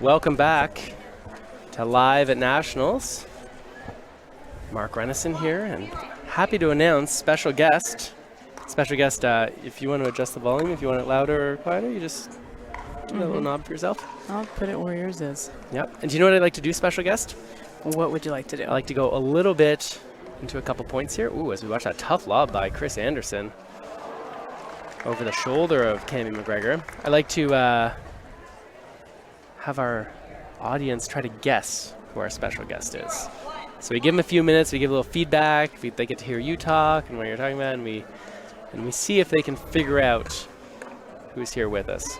Welcome back to Live at Nationals. Mark Renison here, and happy to announce special guest. If you want to adjust the volume, if you want it louder or quieter, you just do that little knob for yourself. I'll put it where yours is. Yep. And do you know what I'd like to do, special guest? What would you like to do? I'd like to go a little bit into a couple points here. Ooh, as we watch that tough lob by Kris Anderson over the shoulder of Cammy McGregor. I'd like to have our audience try to guess who our special guest is. So we give them a few minutes, we give a little feedback, they get to hear you talk and what you're talking about, and we see if they can figure out who's here with us.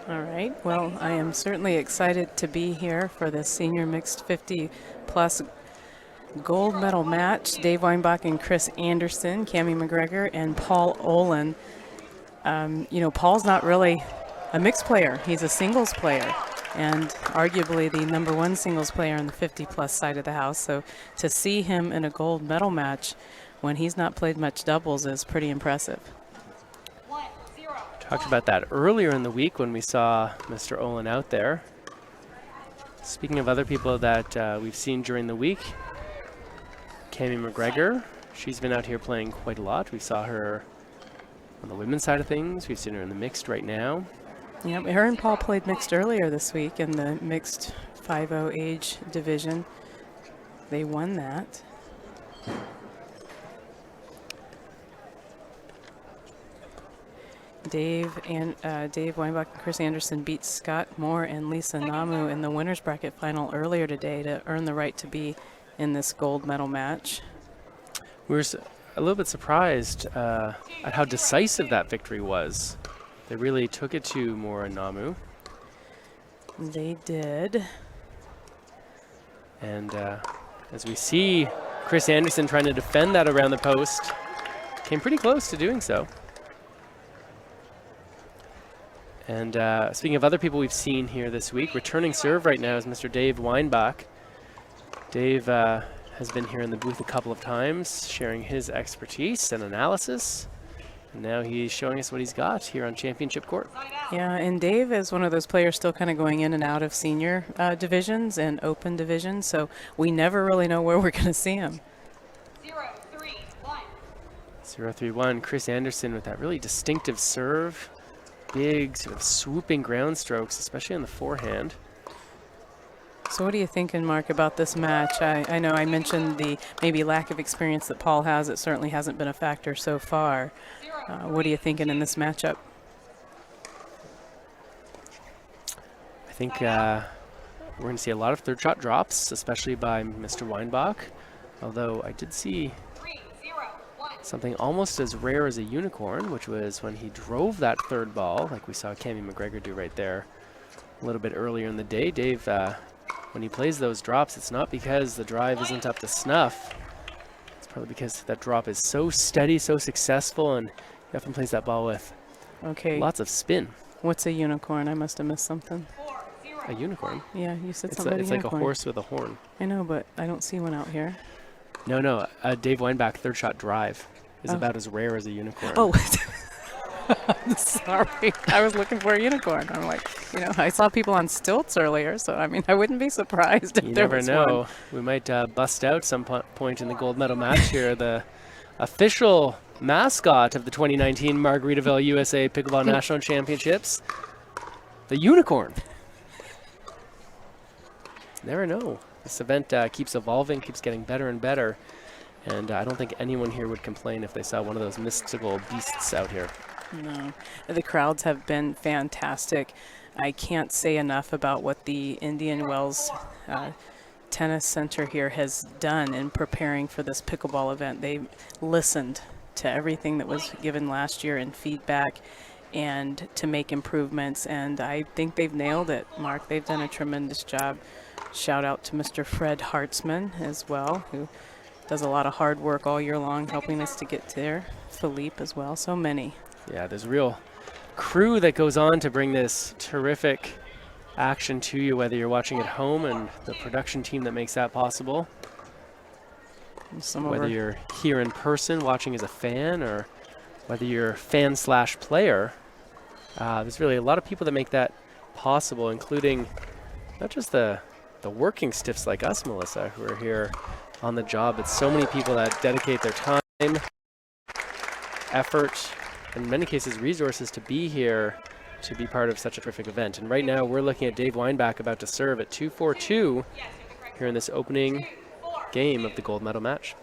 All right. Well, I am certainly excited to be here for the senior mixed 50-plus gold medal match. Dave Weinbach and Kris Anderson, Cammy McGregor, and Paul Olin. Paul's not really a mixed player. He's a singles player, and arguably the #1 singles player on the 50-plus side of the house. So to see him in a gold medal match when he's not played much doubles is pretty impressive. Talked about that earlier in the week when we saw Mr. Olin out there. Speaking of other people that we've seen during the week, Cammy McGregor, she's been out here playing quite a lot. We saw her on the women's side of things. We've seen her in the mixed right now. Yep, her and Paul played mixed earlier this week in the mixed 5-0 age division. They won that. Dave Weinbach and Kris Anderson beat Scott Moore and Lisa Namu in the winners bracket final earlier today to earn the right to be in this gold medal match. We were a little bit surprised at how decisive that victory was. They really took it to Moore and Namu. They did. And as we see Kris Anderson trying to defend that around the post, came pretty close to doing so. And speaking of other people we've seen here this week, returning serve right now is Mr. Dave Weinbach. Dave has been here in the booth a couple of times, sharing his expertise and analysis. And now he's showing us what he's got here on championship court. Yeah, and Dave is one of those players still kind of going in and out of senior divisions and open divisions, so we never really know where we're going to see him. 0-3-1. 0-3-1. Kris Anderson with that really distinctive serve. Big sort of swooping ground strokes, especially on the forehand. So what are you thinking, Mark, about this match? I know I mentioned the maybe lack of experience that Paul has. It certainly hasn't been a factor so far. What are you thinking in this matchup? I think we're going to see a lot of third shot drops, especially by Mr. Weinbach. Although I did see something almost as rare as a unicorn, which was when he drove that third ball, like we saw Cammy McGregor do right there a little bit earlier in the day. Dave, when he plays those drops, it's not because the drive isn't up to snuff. It's probably because that drop is so steady, so successful, and he often plays that ball with lots of spin. What's a unicorn? I must have missed something. A unicorn? Yeah, you said something. It's like a horse with a horn. I know, but I don't see one out here. No, Dave Weinbach third shot drive is about as rare as a unicorn. Oh, sorry. I was looking for a unicorn. I'm like, I saw people on stilts earlier, so I mean, I wouldn't be surprised if there was one. You never know. We might bust out some point in the gold medal match here. The official mascot of the 2019 Margaritaville USA Pickleball National Championships, the unicorn. Never know. This event keeps evolving, keeps getting better and better. And I don't think anyone here would complain if they saw one of those mystical beasts out here. No. The crowds have been fantastic. I can't say enough about what the Indian Wells Tennis Center here has done in preparing for this pickleball event. They listened to everything that was given last year in feedback and to make improvements. And I think they've nailed it, Mark. They've done a tremendous job. Shout out to Mr. Fred Hartzman as well, who does a lot of hard work all year long, helping us to get there. Philippe as well, so many. Yeah, there's a real crew that goes on to bring this terrific action to you, whether you're watching at home and the production team that makes that possible. Whether you're here in person watching as a fan or whether you're fan/player, there's really a lot of people that make that possible, including not just the working stiffs like us, Melissa, who are here on the job, but so many people that dedicate their time, effort, in many cases resources to be here to be part of such a terrific event. And right now we're looking at Dave Weinbach about to serve at 2-4-2 here in this opening game of the gold medal match.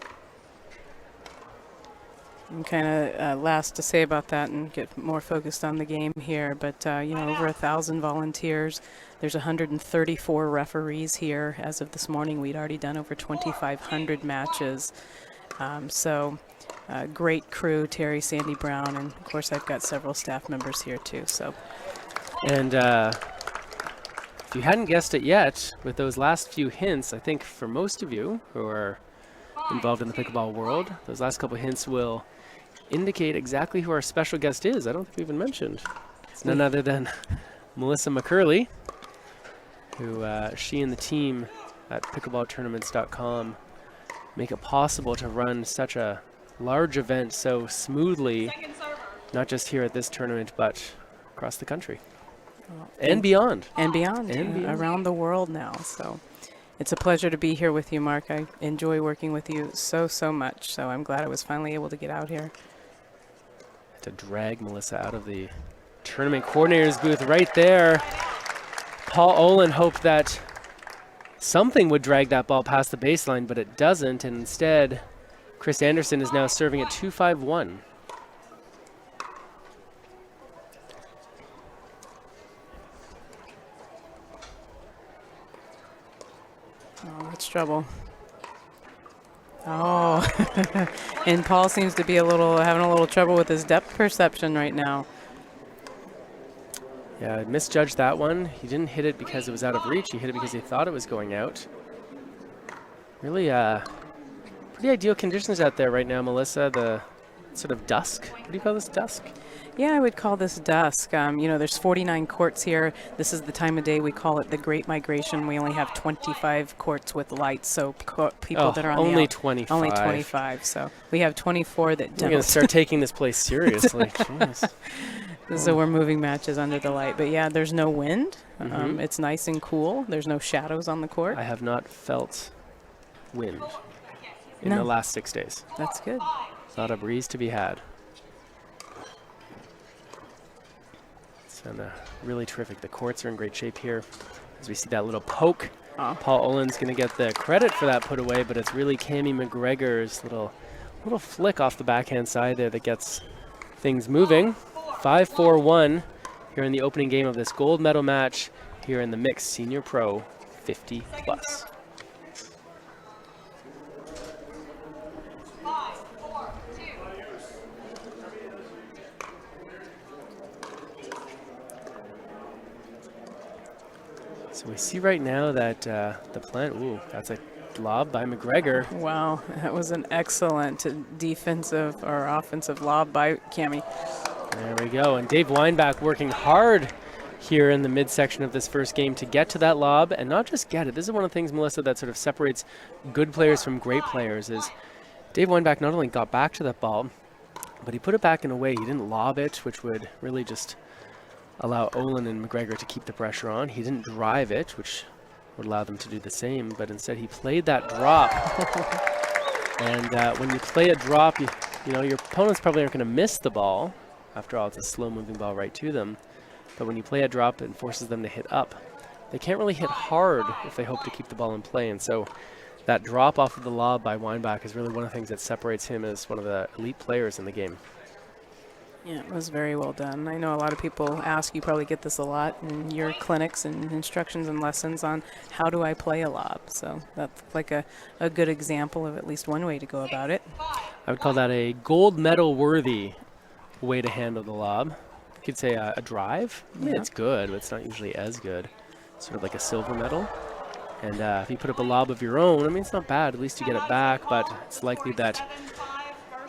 I'm kind of last to say about that and get more focused on the game here, but you know, over 1,000 volunteers. There's 134 referees here. As of this morning, we'd already done over 2,500 matches. So great crew, Terry, Sandy Brown, and of course I've got several staff members here too. So, and if you hadn't guessed it yet, with those last few hints, I think for most of you who are involved in the pickleball world, those last couple hints will indicate exactly who our special guest is. I don't think we even mentioned. It's none other than Melissa McCurley, who she and the team at pickleballtournaments.com make it possible to run such a large event so smoothly, not just here at this tournament, but across the country. And beyond. And beyond. Around the world now. So it's a pleasure to be here with you, Mark. I enjoy working with you so much. So I'm glad I was finally able to get out here. To drag Melissa out of the tournament coordinator's booth right there. Paul Olin hoped that something would drag that ball past the baseline, but it doesn't. And instead, Kris Anderson is now serving at 2-5-1. Oh, that's trouble. Oh, and Paul seems to be having a little trouble with his depth perception right now. Yeah, I misjudged that one. He didn't hit it because it was out of reach. He hit it because he thought it was going out. Really, pretty ideal conditions out there right now, Melissa. The sort of dusk. What do you call this, dusk? Yeah, I would call this dusk. You know, there's 49 courts here. This is the time of day we call it the Great Migration. We only have 25 courts with lights, so people that are on only 25. Only 25. So we have 24 that don't. We're going to start taking this place seriously. Jeez. So we're moving matches under the light. But yeah, there's no wind. It's nice and cool. There's no shadows on the court. I have not felt wind in the last 6 days. That's good. It's not a breeze to be had. And really terrific. The courts are in great shape here. As we see that little poke, Paul Olin's going to get the credit for that put away, but it's really Cammy McGregor's little flick off the backhand side there that gets things moving. 5-4-1 here in the opening game of this gold medal match here in the mixed senior pro 50 plus. So we see right now that the plant, that's a lob by McGregor. Wow, that was an excellent defensive or offensive lob by Cammy. There we go. And Dave Weinbach working hard here in the midsection of this first game to get to that lob and not just get it. This is one of the things, Melissa, that sort of separates good players from great players is Dave Weinbach not only got back to that ball, but he put it back in a way. He didn't lob it, which would really just allow Olin and McGregor to keep the pressure on. He didn't drive it, which would allow them to do the same, but instead he played that drop. And when you play a drop, you know, your opponents probably aren't going to miss the ball. After all, it's a slow-moving ball right to them. But when you play a drop, it forces them to hit up. They can't really hit hard if they hope to keep the ball in play, and so that drop off of the lob by Weinbach is really one of the things that separates him as one of the elite players in the game. Yeah, it was very well done. I know a lot of people ask, you probably get this a lot in your clinics and instructions and lessons on how do I play a lob. So that's like a good example of at least one way to go about it. I would call that a gold medal worthy way to handle the lob. You could say a drive. Yeah, it's good, but it's not usually as good. Sort of like a silver medal. And if you put up a lob of your own, I mean, it's not bad. At least you get it back, but it's likely that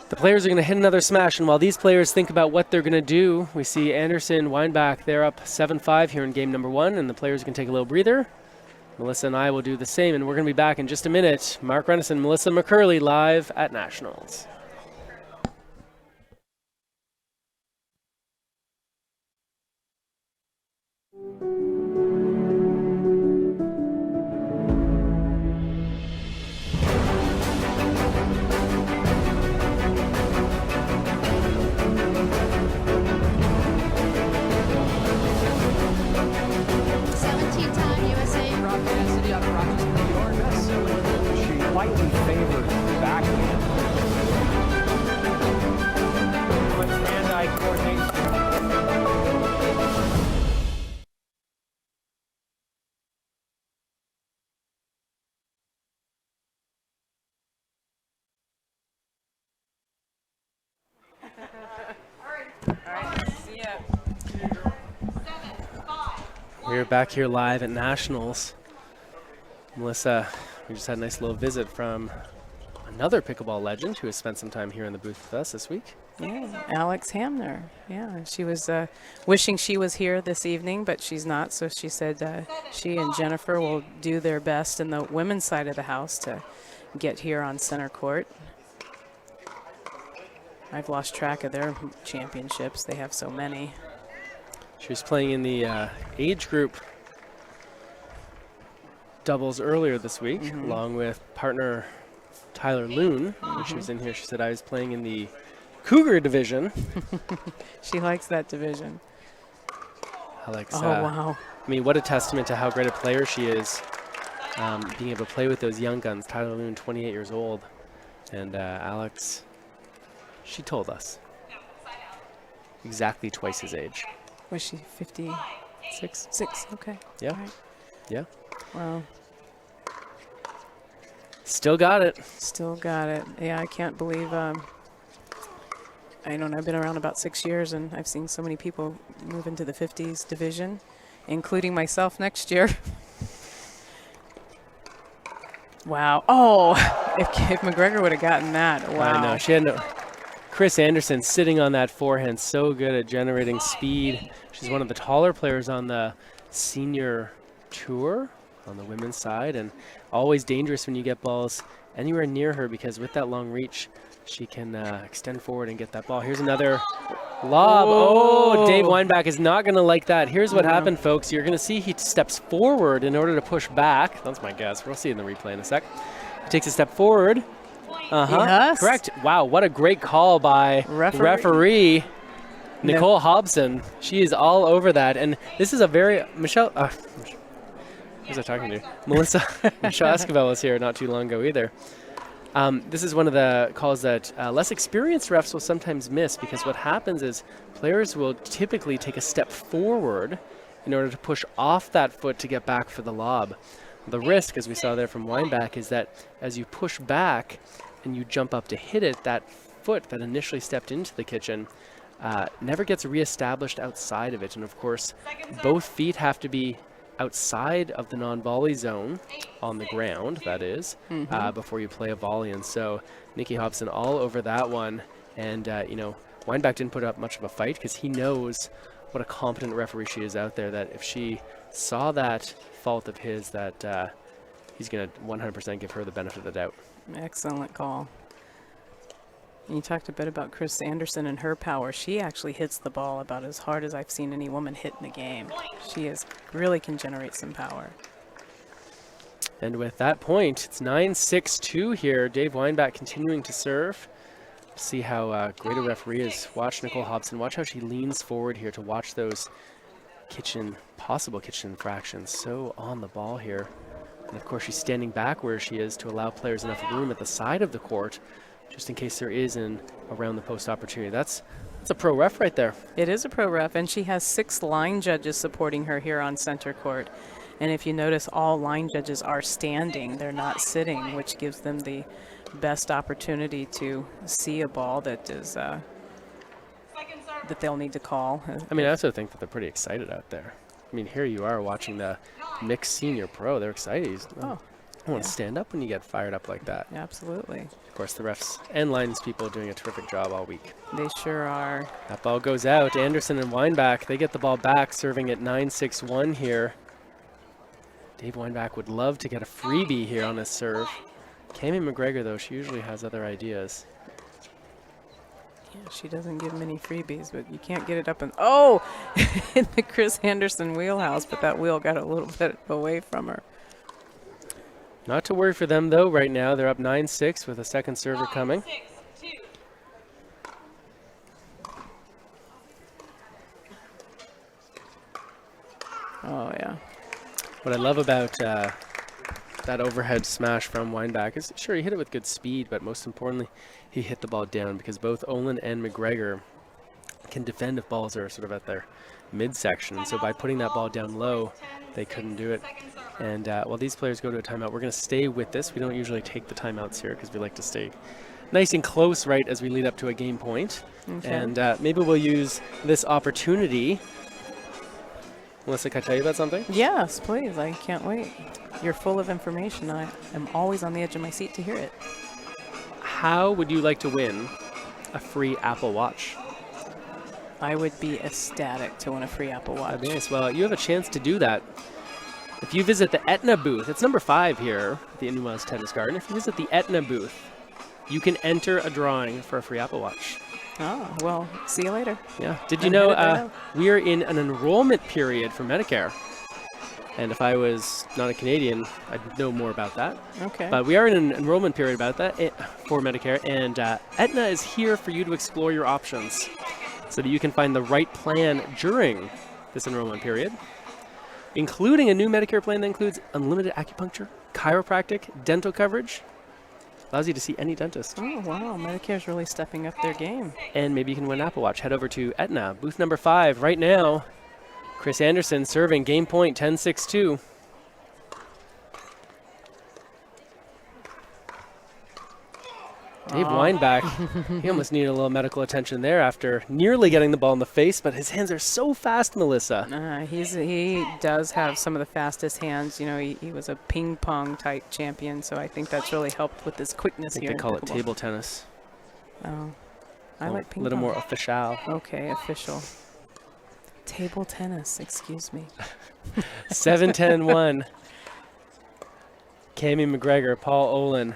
the players are going to hit another smash, and while these players think about what they're going to do, we see Anderson, Weinbach, they're up 7-5 here in game number 1, and the players can take a little breather. Melissa and I will do the same, and we're going to be back in just a minute. Mark Renison, Melissa McCurley, live at Nationals. All right, see ya. We're back here live at Nationals. Melissa, we just had a nice little visit from another pickleball legend who has spent some time here in the booth with us this week. Yeah, Alex Hamner. Yeah, she was wishing she was here this evening, but she's not. So she said she and Jennifer will do their best in the women's side of the house to get here on center court. I've lost track of their championships. They have so many. She was playing in the age group doubles earlier this week, along with partner Tyler Loon. When she was in here, she said, I was playing in the Cougar division. She likes that division. Alex, Oh, wow. I mean, what a testament to how great a player she is, being able to play with those young guns. Tyler Loon, 28 years old. And Alex, she told us, exactly twice his age. Was she 56? 6, okay. Yeah. All right. Yeah. Wow. Still got it. Still got it. Yeah, I can't believe. I don't know. I've been around about 6 years, and I've seen so many people move into the 50s division, including myself next year. Wow. Oh, if McGregor would have gotten that. Wow. I know. She had no. Kris Anderson sitting on that forehand, so good at generating speed. She's one of the taller players on the senior tour on the women's side, and always dangerous when you get balls anywhere near her, because with that long reach, she can extend forward and get that ball. Here's another lob. Whoa. Oh, Dave Weinbach is not going to like that. Here's what happened, folks. You're going to see he steps forward in order to push back. That's my guess. We'll see in the replay in a sec. He takes a step forward. Yes. Correct. Wow, what a great call by referee Nicole Hobson. She is all over that. And this is a very Michelle. Who's I talking to? Melissa. Michelle Esquivel was here not too long ago either. This is one of the calls that less experienced refs will sometimes miss, because what happens is players will typically take a step forward in order to push off that foot to get back for the lob. The risk, as we saw there from Weinbach, is that as you push back and you jump up to hit it, that foot that initially stepped into the kitchen never gets reestablished outside of it. And of course, both feet have to be outside of the non-volley zone on the ground, that is, before you play a volley. And so Nikki Hobson all over that one. And, Weinbach didn't put up much of a fight, because he knows what a competent referee she is out there, that if she saw that fault of his, that he's going to 100% give her the benefit of the doubt. Excellent call. And you talked a bit about Kris Anderson and her power. She actually hits the ball about as hard as I've seen any woman hit in the game. She really can generate some power. And with that point, it's 9-6-2 here. Dave Weinbach continuing to serve. See how great a referee is. Watch Nicole Hobson. Watch how she leans forward here to watch those possible kitchen infractions. So on the ball here. And of course, she's standing back where she is to allow players enough room at the side of the court, just in case there is an around the post opportunity. That's a pro ref right there. It is a pro ref, and she has 6 line judges supporting her here on center court. And if you notice, all line judges are standing. They're not sitting, which gives them the best opportunity to see a ball that is that they'll need to call. I mean, I also think that they're pretty excited out there. I mean, here you are watching the mixed senior pro. They're excited. I want to stand up when you get fired up like that. Absolutely. Of course, the refs and lines people are doing a terrific job all week. They sure are. That ball goes out. Anderson and Weinbach, they get the ball back, serving at 9-6-1 here. Dave Weinbach would love to get a freebie here on his serve. Cammy McGregor, though, she usually has other ideas. Yeah, she doesn't give many freebies, but you can't get it up in in the Kris Anderson wheelhouse, but that wheel got a little bit away from her. Not to worry for them, though, right now. They're up 9-6 with a second server coming. Oh, yeah. What I love about that overhead smash from Weinbach is, sure, he hit it with good speed, but most importantly, he hit the ball down, because both Olin and McGregor can defend if balls are sort of at their midsection. And so by putting that ball down low, they couldn't do it. And while these players go to a timeout, we're going to stay with this. We don't usually take the timeouts here because we like to stay nice and close right as we lead up to a game point. Okay. And maybe we'll use this opportunity. Melissa, can I tell you about something? Yes, please. I can't wait. You're full of information. I am always on the edge of my seat to hear it. How would you like to win a free Apple Watch? I would be ecstatic to win a free Apple Watch. Nice. Well, you have a chance to do that. If you visit the Etna booth, it's number 5 here at the Indian Wells Tennis Garden. If you visit the Etna booth, you can enter a drawing for a free Apple Watch. Oh, well, see you later. Yeah. Did you know we are in an enrollment period for Medicare? And if I was not a Canadian, I'd know more about that. Okay. But we are in an enrollment period about that for Medicare, and Aetna is here for you to explore your options so that you can find the right plan during this enrollment period, including a new Medicare plan that includes unlimited acupuncture, chiropractic, dental coverage. Allows you to see any dentist. Oh, wow. Medicare's really stepping up their game. And maybe you can win an Apple Watch. Head over to Aetna, booth number 5 right now. Kris Anderson serving, game point, 10-6-2. Dave Weinbach, he almost needed a little medical attention there after nearly getting the ball in the face, but his hands are so fast, Melissa. He does have some of the fastest hands. You know, he was a ping pong type champion, so I think that's really helped with his quickness I think here. they call it table tennis. Oh, I like ping pong. A little more official. Okay, official. Table tennis, excuse me. 7-10-1. Cammy McGregor, Paul Olin.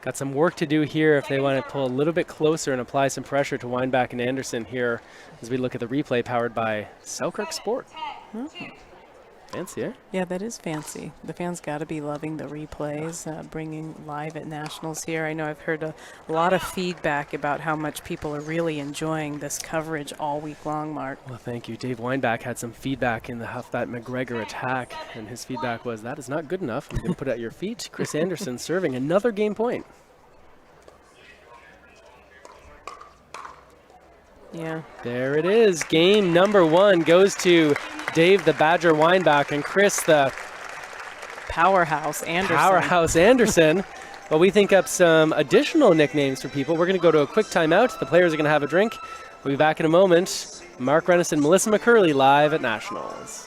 Got some work to do here if they want to pull a little bit closer and apply some pressure to Weinbach and Anderson here as we look at the replay powered by Selkirk Sport. Oh. Fancy, eh? Yeah, that is fancy. The fans got to be loving the replays, bringing live at Nationals here. I know I've heard a lot of feedback about how much people are really enjoying this coverage all week long, Mark. Well, thank you. Dave Weinbach had some feedback in the Huff That McGregor attack, and his feedback was, that is not good enough. I'm going to put it at your feet. Kris Anderson serving another game point. Yeah. There it is. Game number 1 goes to Dave the Badger Weinbach and Kris the Powerhouse Anderson. Powerhouse Anderson. Well, we think up some additional nicknames for people. We're going to go to a quick timeout. The players are going to have a drink. We'll be back in a moment. Mark Rennis and Melissa McCurley live at Nationals.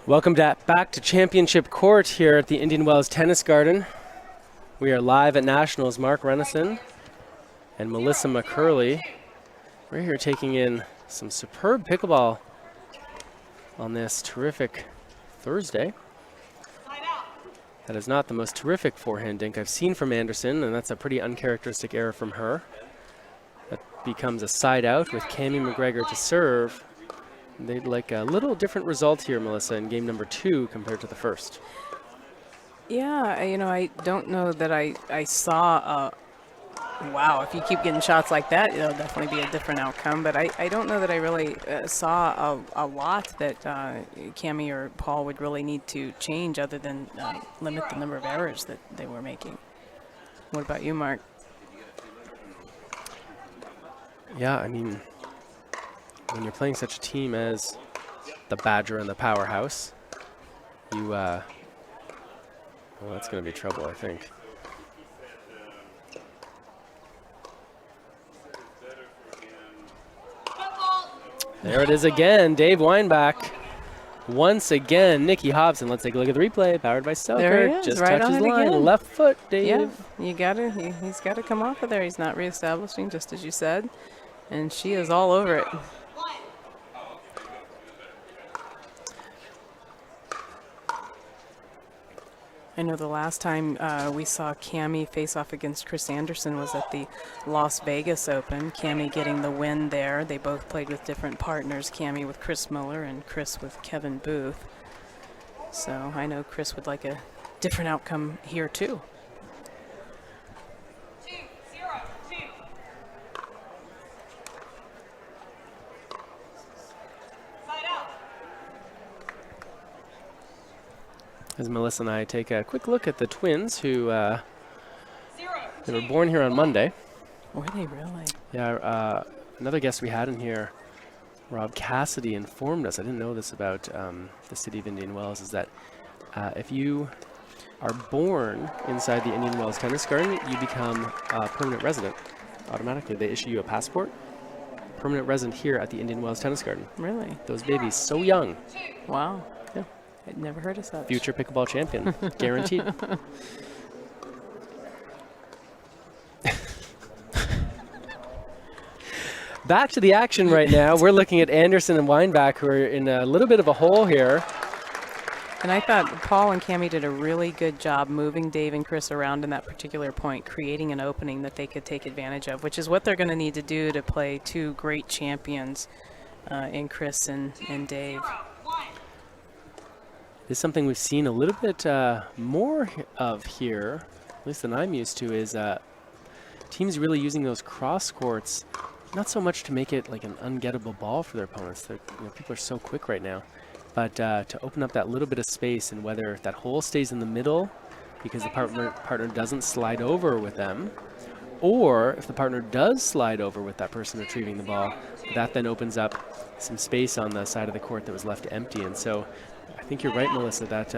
Welcome back to Championship Court here at the Indian Wells Tennis Garden. We are live at Nationals. Mark Rennison and Melissa McCurley. We're here taking in some superb pickleball on this terrific Thursday. That is not the most terrific forehand dink I've seen from Anderson, and that's a pretty uncharacteristic error from her. That becomes a side out with Cammy McGregor to serve. They'd like a little different result here, Melissa, in game number 2 compared to the first. Yeah, you know, I don't know that I saw Wow, if you keep getting shots like that, it'll definitely be a different outcome. But I don't know that I really saw a lot that Cammy or Paul would really need to change other than limit the number of errors that they were making. What about you, Mark? Yeah, I mean, when you're playing such a team as the Badger and the Powerhouse, you, well, that's going to be trouble, I think. There it is again, Dave Weinbach. Once again, Nikki Hobson. Let's take a look at the replay, powered by Selkirk. There he is, Just right touches on the it line, again. left foot, Dave. Yeah, he's got to come off of there. He's not reestablishing, just as you said. And she is all over it. I know the last time we saw Cammy face off against Kris Anderson was at the Las Vegas Open. Cammy getting the win there. They both played with different partners, Cammy with Chris Miller and Kris with Kevin Booth. So I know Kris would like a different outcome here too. 2-0-2. Side out. As Melissa and I take a quick look at the twins who they were 0-2. born here on Monday. Were they really? Yeah, another guest we had in here, Rob Cassidy, informed us, I didn't know this about the city of Indian Wells, is that if you are born inside the Indian Wells Tennis Garden, you become a permanent resident automatically. They issue you a passport. Permanent resident here at the Indian Wells Tennis Garden. Really? Those babies, so young. Wow. Yeah. I'd never heard of such. Future pickleball champion, guaranteed. Back to the action right now. We're looking at Anderson and Weinbach, who are in a little bit of a hole here. And I thought Paul and Cammy did a really good job moving Dave and Kris around in that particular point, creating an opening that they could take advantage of, which is what they're going to need to do to play two great champions in Kris and Dave. 0-1. This is something we've seen a little bit more of here, at least than I'm used to, is teams really using those cross courts, not so much to make it like an ungettable ball for their opponents. People are so quick right now. But to open up that little bit of space, and whether that hole stays in the middle because the partner doesn't slide over with them, or if the partner does slide over with that person retrieving the ball, that then opens up some space on the side of the court that was left empty. And so I think you're right, Melissa, that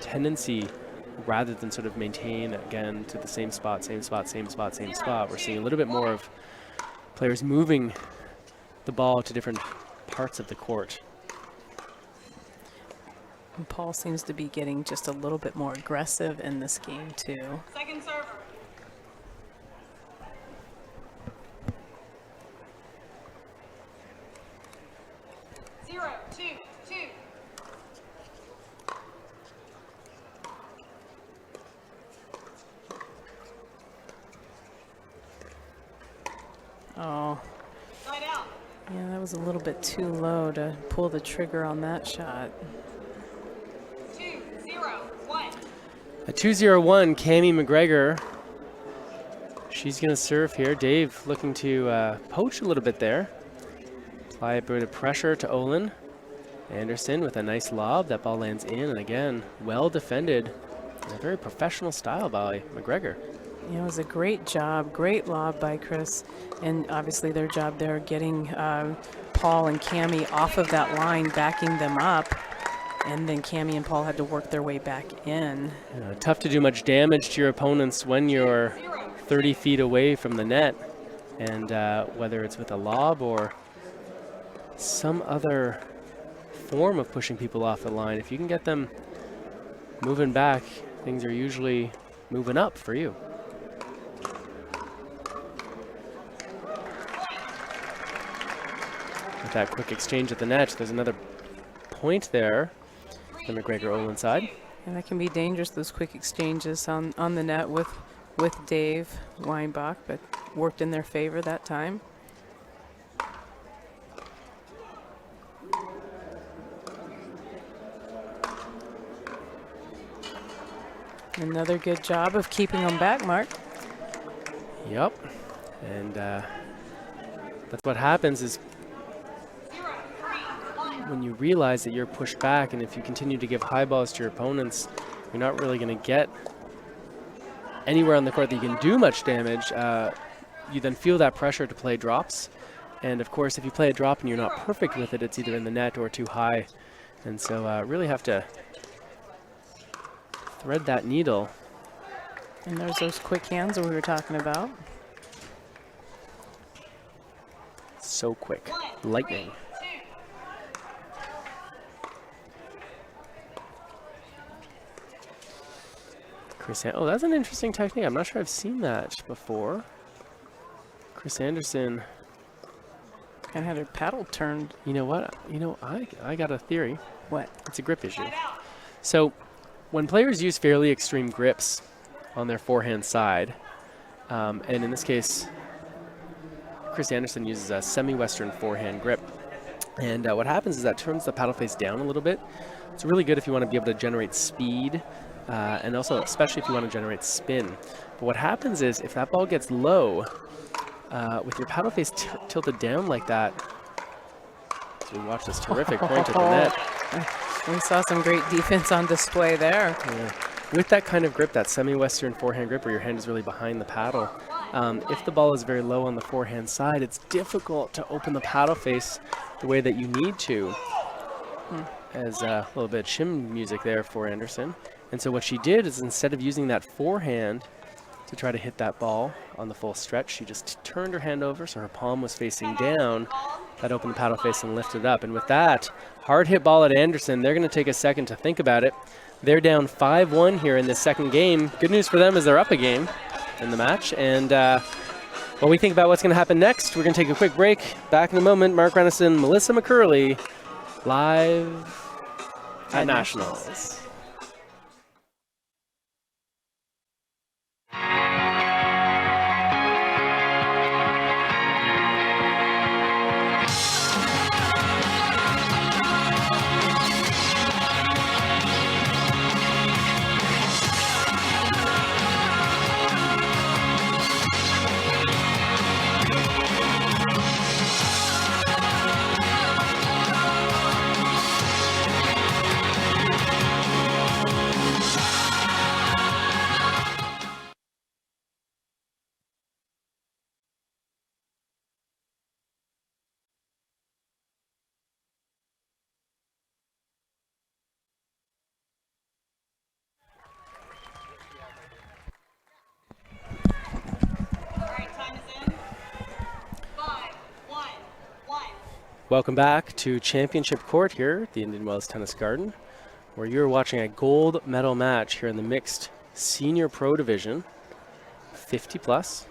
tendency, rather than sort of maintain again to the same spot, we're seeing a little bit more of players moving the ball to different parts of the court. And Paul seems to be getting just a little bit more aggressive in this game too. Second server. Zero, two. Oh, Side out. yeah, that was a little bit too low to pull the trigger on that shot. 2-0-1. A 2-0-1, Cammy McGregor. She's going to serve here. Dave looking to poach a little bit there. Apply a bit of pressure to Olin. Anderson with a nice lob. That ball lands in, and again, well defended. In a very professional style by McGregor. Yeah, it was a great job, great lob by Kris, and obviously their job there getting Paul and Cammy off of that line, backing them up, and then Cammy and Paul had to work their way back in. Tough to do much damage to your opponents when you're 30 feet away from the net, and whether it's with a lob or some other form of pushing people off the line, if you can get them moving back, things are usually moving up for you. With that quick exchange at the net, there's another point there, the McGregor-Olin side. And that can be dangerous, those quick exchanges on the net with Dave Weinbach, but worked in their favor that time. Another good job of keeping them back, Mark. Yep. And that's what happens is when you realize that you're pushed back, and if you continue to give high balls to your opponents, you're not really going to get anywhere on the court that you can do much damage. You then feel that pressure to play drops. And of course, if you play a drop and you're not perfect with it, it's either in the net or too high. And so really have to thread that needle. And there's those quick hands that we were talking about. So quick. Lightning. Kris, oh, that's an interesting technique. I'm not sure I've seen that before. Kris Anderson. And had her paddle turned. You know what? You know, I got a theory. What? It's a grip issue. So when players use fairly extreme grips on their forehand side, and in this case, Kris Anderson uses a semi-western forehand grip. And what happens is that turns the paddle face down a little bit. It's really good if you want to be able to generate speed, and also especially if you want to generate spin. But what happens is if that ball gets low, with your paddle face tilted down like that, so we watch this terrific point at the net. We saw some great defense on display there. Yeah. With that kind of grip, that semi-western forehand grip where your hand is really behind the paddle, if the ball is very low on the forehand side, it's difficult to open the paddle face the way that you need to. As a little bit of shim music there for Anderson. And so what she did is instead of using that forehand to try to hit that ball on the full stretch, she just turned her hand over so her palm was facing down. That opened the paddle face and lifted up. And with that hard hit ball at Anderson, they're going to take a second to think about it. They're down 5-1 here in this second game. Good news for them is they're up a game in the match. And while we think about what's going to happen next, we're going to take a quick break. Back in a moment, Mark Renison, Melissa McCurley, live at Nationals. Welcome back to Championship Court here at the Indian Wells Tennis Garden, where you're watching a gold medal match here in the mixed senior pro division, 50 plus.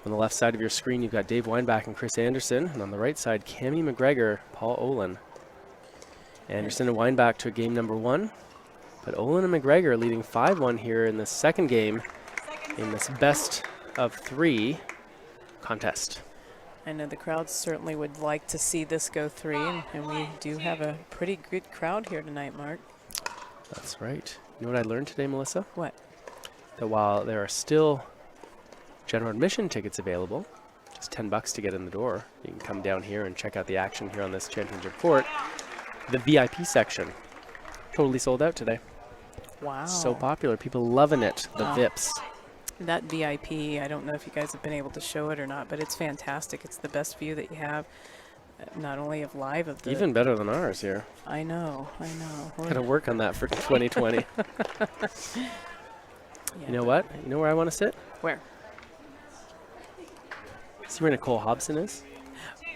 On the left side of your screen, you've got Dave Weinbach and Kris Anderson, and on the right side, Cammy McGregor, Paul Olin. Anderson and Weinbach to game number 1, but Olin and McGregor leading 5-1 here in the second game in this best of 3 contest. I know the crowd certainly would like to see this go 3, and we do have a pretty good crowd here tonight, Mark. That's right. You know what I learned today, Melissa? What? That while there are still general admission tickets available, just $10 to get in the door, you can come down here and check out the action here on this championship court. The VIP section, totally sold out today. Wow. So popular. People loving it, the VIPs. That VIP, I don't know if you guys have been able to show it or not, but it's fantastic. It's the best view that you have, not only of live of the... Even better than ours here. I know. Gotta work on that for 2020. Yeah. You know what? You know where I want to sit? Where? See where Nicole Hobson is?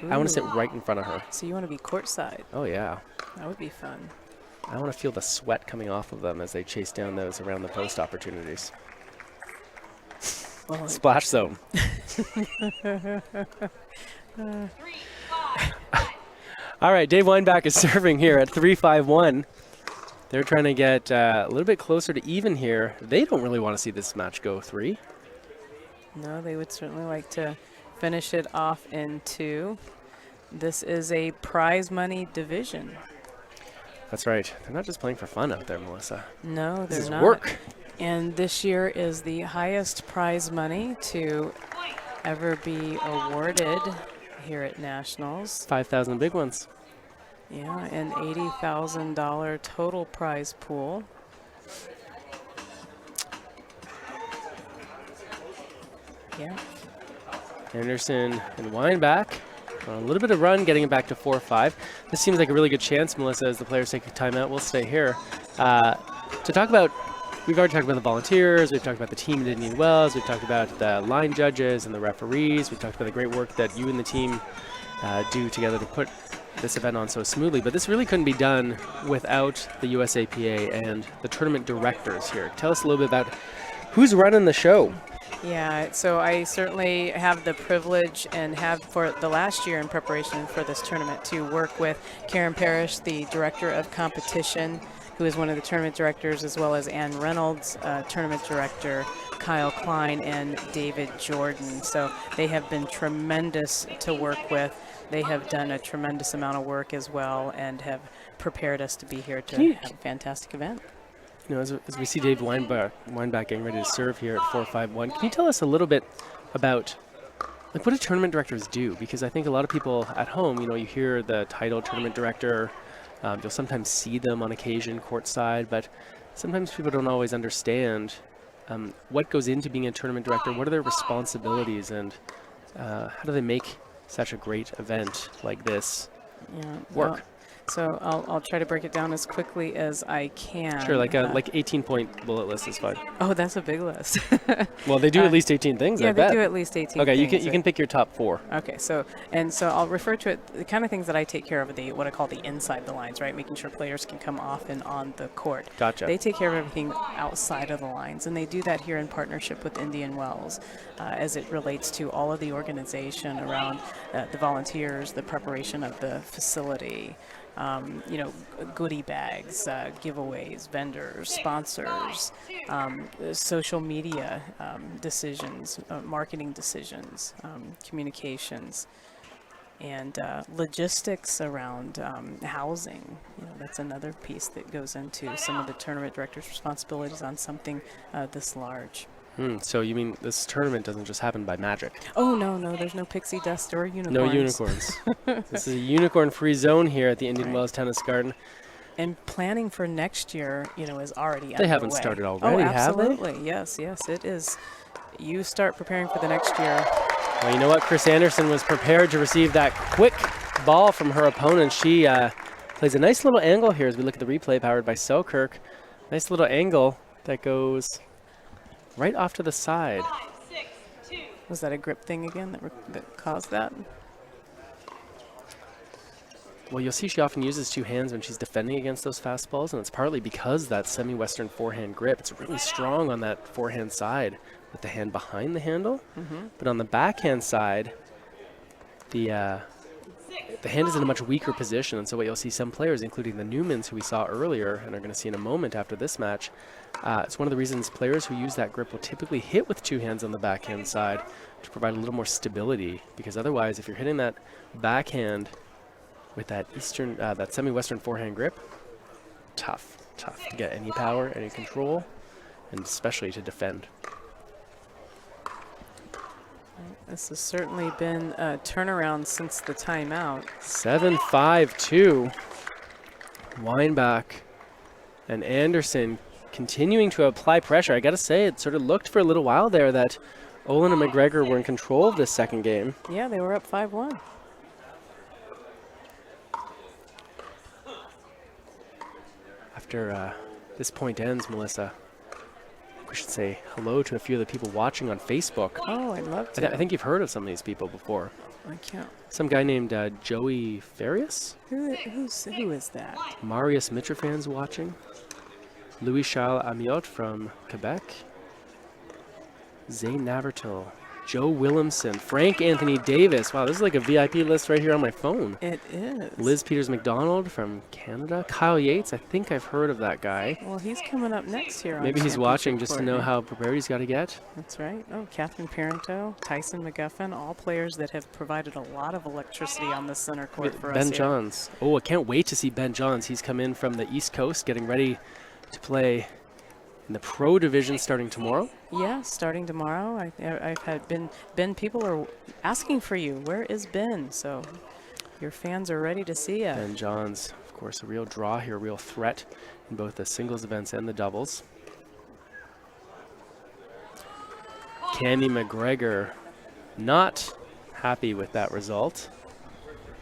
Ooh. I want to sit right in front of her. So you want to be courtside? Oh, yeah. That would be fun. I want to feel the sweat coming off of them as they chase down those around the post opportunities. Well, Splash zone. All right, Dave Weinbach is serving here at 3-5-1. They're trying to get a little bit closer to even here. They don't really want to see this match go 3. No, they would certainly like to finish it off in 2. This is a prize money division. That's right. They're not just playing for fun out there, Melissa. No, they're This is not. work. And this year is the highest prize money to ever be awarded here at Nationals. 5,000 big ones. Yeah, an $80,000 total prize pool. Yeah. Anderson and Weinbach. A little bit of run, getting it back to 4-5. This seems like a really good chance, Melissa, as the players take a timeout. We'll stay here. To talk about, we've already talked about the volunteers, we've talked about the team at Indian Wells, we've talked about the line judges and the referees, we've talked about the great work that you and the team do together to put this event on so smoothly. But this really couldn't be done without the USAPA and the tournament directors here. Tell us a little bit about who's running the show. Yeah, so I certainly have the privilege and have for the last year in preparation for this tournament to work with Karen Parrish, the Director of Competition, who is one of the tournament directors, as well as Ann Reynolds, Tournament Director, Kyle Klein, and David Jordan. So they have been tremendous to work with. They have done a tremendous amount of work as well and have prepared us to be here to have a fantastic event. You know, as we see Dave Weinbach getting ready to serve here at 4-5-1, can you tell us a little bit about like what do tournament directors do? Because I think a lot of people at home, you know, you hear the title tournament director, you'll sometimes see them on occasion courtside, but sometimes people don't always understand what goes into being a tournament director, what are their responsibilities, and how do they make such a great event like this work? So I'll try to break it down as quickly as I can. Sure, like a 18-point bullet list is fine. Oh, that's a big list. Well, they do at least 18 things, yeah, I bet. they do at least 18 okay, things. you can pick your top 4. Okay, so I'll refer to it, the kind of things that I take care of, what I call the inside the lines, right? Making sure players can come off and on the court. Gotcha. They take care of everything outside of the lines, and they do that here in partnership with Indian Wells as it relates to all of the organization around the volunteers, the preparation of the facility, you know, goodie bags, giveaways, vendors, sponsors, social media decisions, marketing decisions, communications, and logistics around housing. You know, that's another piece that goes into some of the tournament director's responsibilities on something this large. So you mean this tournament doesn't just happen by magic? Oh, no, there's no pixie dust or unicorns. No unicorns. This is a unicorn-free zone here at the Indian Wells Tennis Garden. And planning for next year, you know, is already underway. They haven't started already, have they? Absolutely. Yes, it is. You start preparing for the next year. Well, you know what? Kris Anderson was prepared to receive that quick ball from her opponent. She plays a nice little angle here as we look at the replay powered by Selkirk. Nice little angle that goes right off to the side. 5, 6, 2. Was that a grip thing again that caused that? Well, you'll see she often uses 2 hands when she's defending against those fastballs, and it's partly because that semi-western forehand grip. It's really strong on that forehand side with the hand behind the handle. But on the backhand side, the hand is in a much weaker position, and so what you'll see some players, including the Newmans, who we saw earlier and are going to see in a moment after this match, it's one of the reasons players who use that grip will typically hit with 2 hands on the backhand side to provide a little more stability, because otherwise, if you're hitting that backhand with that that semi-western forehand grip, tough to get any power, any control, and especially to defend. This has certainly been a turnaround since the timeout. 7-5-2. Weinbach and Anderson continuing to apply pressure. I got to say, it sort of looked for a little while there that Olin and McGregor were in control of this second game. Yeah, they were up 5-1. After this point ends, Melissa, we should say hello to a few of the people watching on Facebook. Oh, I'd love to. I think you've heard of some of these people before. I can't. Some guy named Joey Farias. Who is that? Marius Mitrofan's watching. Louis Charles Amiot from Quebec. Zane Navertil. Joe Williamson. Frank Anthony Davis. Wow, this is like a VIP list right here on my phone. It is. Liz Peters McDonald from Canada. Kyle Yates. I think I've heard of that guy. Well, he's coming up next here. Maybe he's watching just to know how prepared he's got to get. That's right. Oh, Catherine Parento, Tyson McGuffin, all players that have provided a lot of electricity on the center court for us Ben here. Johns. Oh, I can't wait to see Ben Johns. He's come in from the East Coast getting ready to play in the pro division starting tomorrow. Yeah, starting tomorrow. I've had Ben, people are asking for you. Where is Ben? So your fans are ready to see you. Ben Johns, of course, a real draw here, a real threat in both the singles events and the doubles. Cammy McGregor not happy with that result.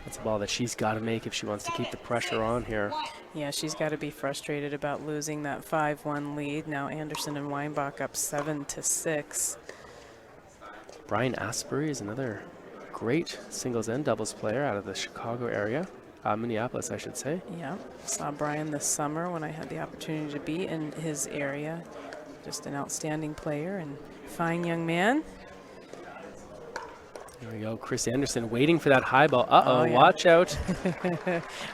That's a ball that she's got to make if she wants to keep the pressure on here. Yeah, she's got to be frustrated about losing that 5-1 lead. Now Anderson and Weinbach up 7-6. Brian Asbury is another great singles and doubles player out of the Chicago area. Minneapolis, I should say. Yeah, saw Brian this summer when I had the opportunity to be in his area. Just an outstanding player and fine young man. There we go, Kris Anderson waiting for that high ball. Uh-oh, yeah. Watch out.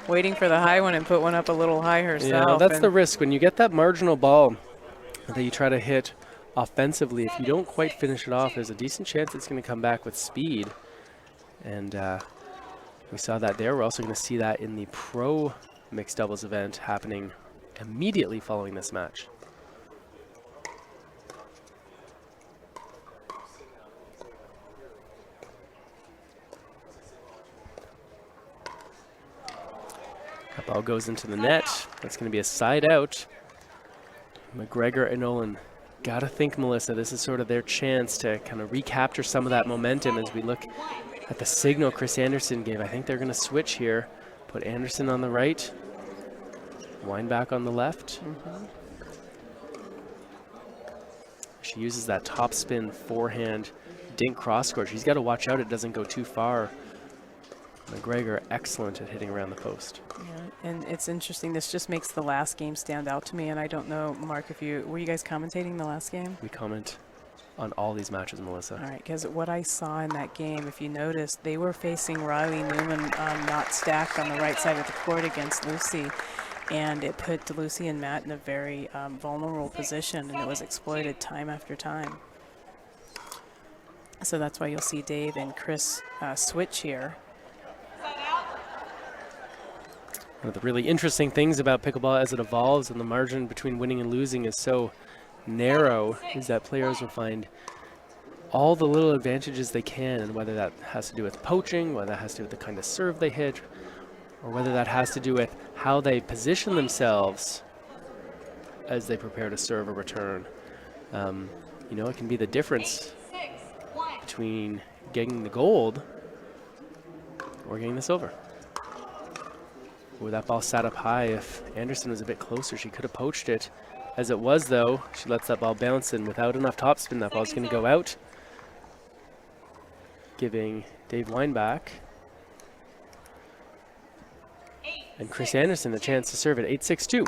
Waiting for the high one and put one up a little high herself. Yeah, that's the risk. When you get that marginal ball that you try to hit offensively, if you don't quite finish it off, there's a decent chance it's going to come back with speed. And we saw that there. We're also going to see that in the pro mixed doubles event happening immediately following this match. That ball goes into the net. That's going to be a side out. McGregor and Olin. Gotta think, Melissa, this is sort of their chance to kind of recapture some of that momentum as we look at the signal Kris Anderson gave. I think they're going to switch here. Put Anderson on the right. Weinbach on the left. She uses that top spin forehand dink cross court. She's got to watch out it doesn't go too far. McGregor excellent at hitting around the post. Yeah, and it's interesting. This just makes the last game stand out to me. And I don't know, Mark, if were you guys commentating the last game? We comment on all these matches, Melissa. All right, because what I saw in that game, if you noticed, they were facing Riley Newman not stacked on the right side of the court against Lucy. And it put Lucy and Matt in a very vulnerable position, and it was exploited time after time. So that's why you'll see Dave and Kris switch here. One of the really interesting things about pickleball as it evolves and the margin between winning and losing is so narrow is that players will find all the little advantages they can, and whether that has to do with poaching, whether that has to do with the kind of serve they hit, or whether that has to do with how they position themselves as they prepare to serve or return. You know, it can be the difference between getting the gold or getting the silver. Ooh, that ball sat up high. If Anderson was a bit closer, she could have poached it. As it was, though, she lets that ball bounce, and without enough topspin, that ball's going to go out, giving Dave Weinbach and Kris Anderson a chance to serve at 8-6-2.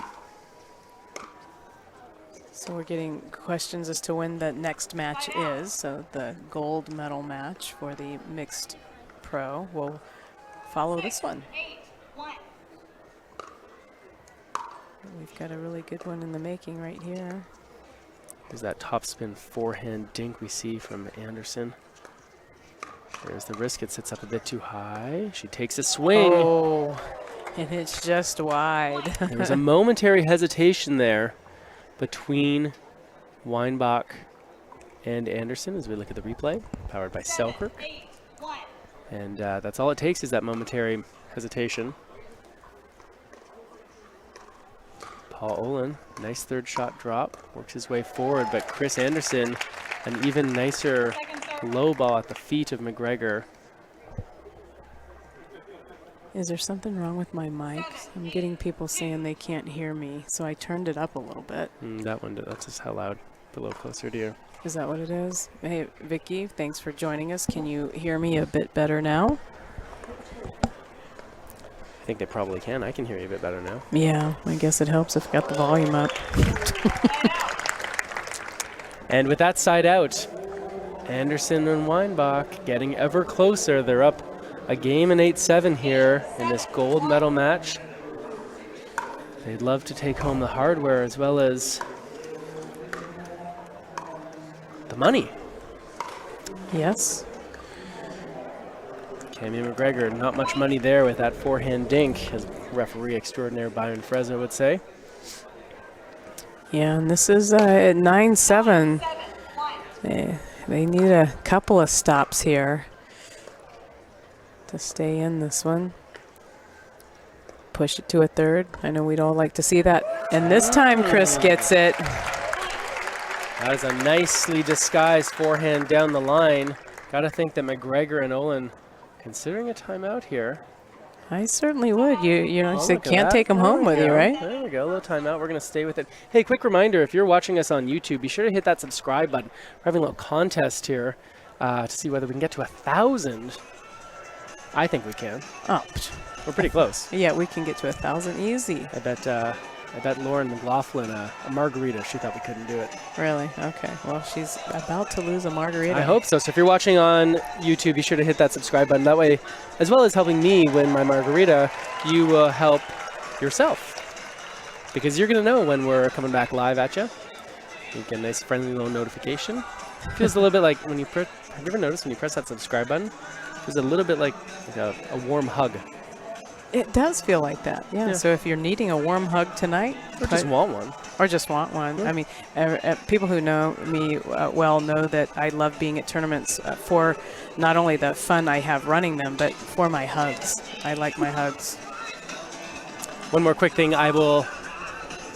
So we're getting questions as to when the next match is. So the gold medal match for the mixed pro will follow this one. We've got a really good one in the making right here. There's that topspin forehand dink we see from Anderson. There's the risk. It sits up a bit too high. She takes a swing. Oh, and it's just wide. There was a momentary hesitation there between Weinbach and Anderson as we look at the replay, powered by Selkirk. And that's all it takes is that momentary hesitation. Paul Olin, nice third shot drop, works his way forward, but Kris Anderson, an even nicer low ball at the feet of McGregor. Is there something wrong with my mic? I'm getting people saying they can't hear me, so I turned it up a little bit. That one, that's just how loud, a little closer to you. Is that what it is? Hey, Vicky, thanks for joining us. Can you hear me a bit better now? I think they probably can. I can hear you a bit better now. Yeah, I guess it helps if I got the volume up. And with that side out, Anderson and Weinbach getting ever closer. They're up a game in 8-7 here in this gold medal match. They'd love to take home the hardware as well as the money. Yes. Cammy McGregor, not much money there with that forehand dink, as referee extraordinaire Byron Fresno would say. Yeah, and this is at 9-7. 7, 1. They need a couple of stops here to stay in this one. Push it to a third. I know we'd all like to see that. And this time, Kris gets it. That is a nicely disguised forehand down the line. Got to think that McGregor and Olin considering a timeout here. I certainly would. You know, Oh, you look at can't that. take them home with you, right? There we go, a little timeout. We're going to stay with it. Hey, quick reminder, if you're watching us on YouTube, be sure to hit that subscribe button. We're having a little contest here to see whether we can get to 1,000. I think we can. Oh, We're pretty close. yeah, we can get to 1,000 easy. I bet Lauren McLaughlin a margarita. She thought we couldn't do it. Really? Okay. Well, she's about to lose a margarita. I hope so. So if you're watching on YouTube, be sure to hit that subscribe button. That way, as well as helping me win my margarita, you will help yourself. Because you're going to know when we're coming back live at you. You get a nice friendly little notification. Feels a little bit like when you press, have you ever noticed when you press that subscribe button? Feels a little bit like a warm hug. It does feel like that. Yeah. Yeah. So if you're needing a warm hug tonight, Or just want one. or just want one. Yeah. I mean, people who know me well know that I love being at tournaments for not only the fun I have running them, but for my hugs. I like my hugs. One more quick thing I will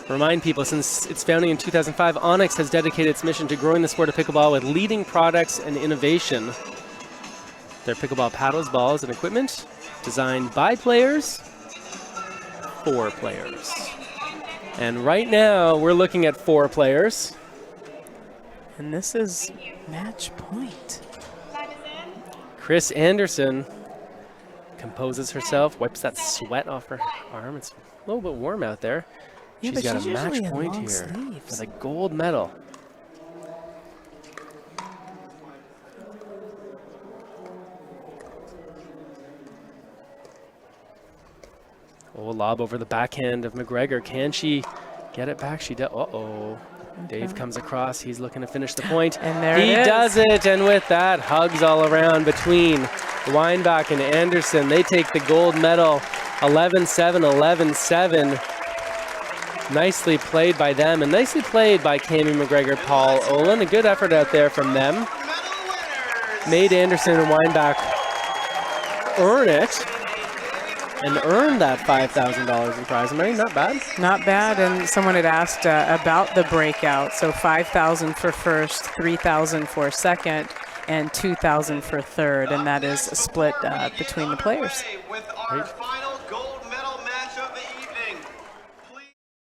remind people, since its founding in 2005, Onyx has dedicated its mission to growing the sport of pickleball with leading products and innovation. Their pickleball paddles, balls, and equipment designed by players for players. And right now, we're looking at 4 players. And this is match point. Time is in. Kris Anderson composes herself, wipes that sweat off her arm. It's a little bit warm out there. Yeah, She's but got she's a match usually in point long here sleeves. with a gold medal. Oh, lob over the backhand of McGregor. Can she get it back? She does. Uh-oh. Dave comes across. He's looking to finish the point. And there he it is. does it. And with that, hugs all around between Weinbach and Anderson. They take the gold medal. 11-7, 11-7. Nicely played by them, and nicely played by Cammy McGregor, Paul Olin. A good effort out there from them. Made Anderson and Weinbach earn it. And earn that $5,000 in prize money. Not bad. Not bad. And someone had asked about the breakout. So $5,000 for first, $3,000 for second, and $2,000 for third. And that is split between the players. With our final